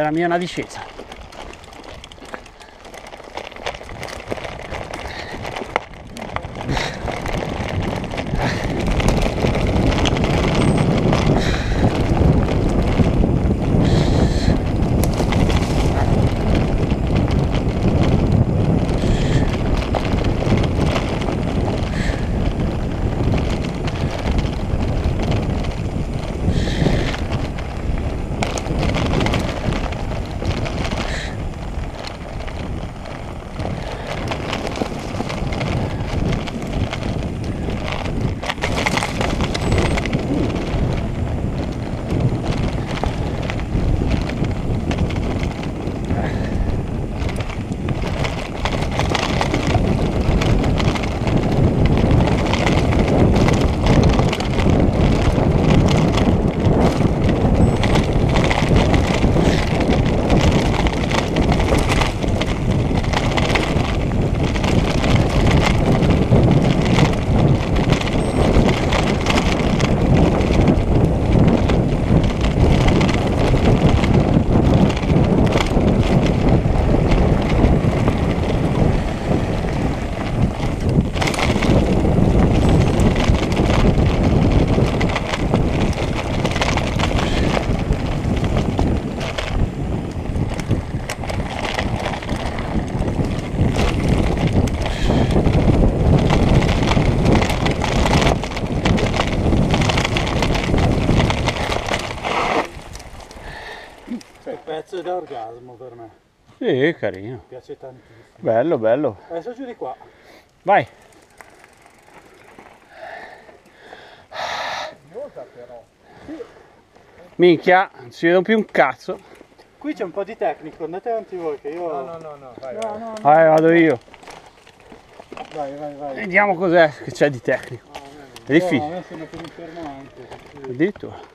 la mia è una discesa. Pezzo da orgasmo per me. Sì, carino. Mi piace tantissimo. Bello, bello. Adesso giù di qua. Vai. Molta però. Sì. Minchia, non si vedo più un cazzo. Qui c'è un po' di tecnico, andate avanti voi che io... No, vai, no. Vai, vado io. Vai. Vediamo cos'è che c'è di tecnico. È difficile. No, sono per un fermo anche. Addirittura.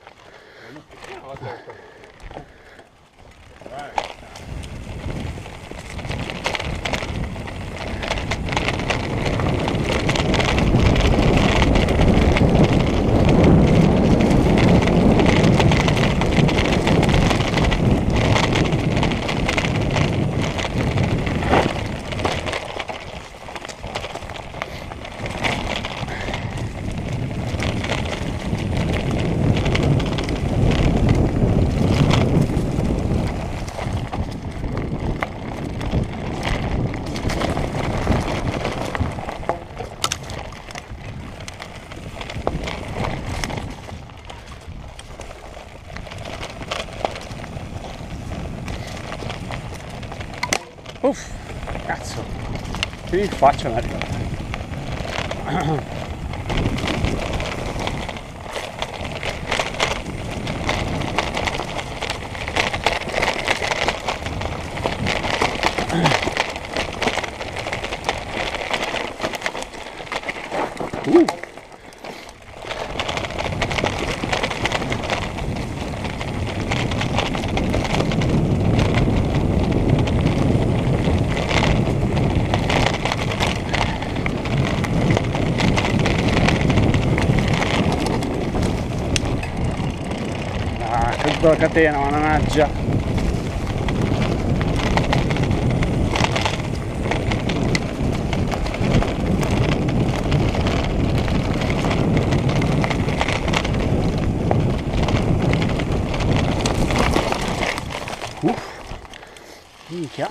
Uff, cazzo, che faccia mi arriva. La catena, mannaggia. Minchia.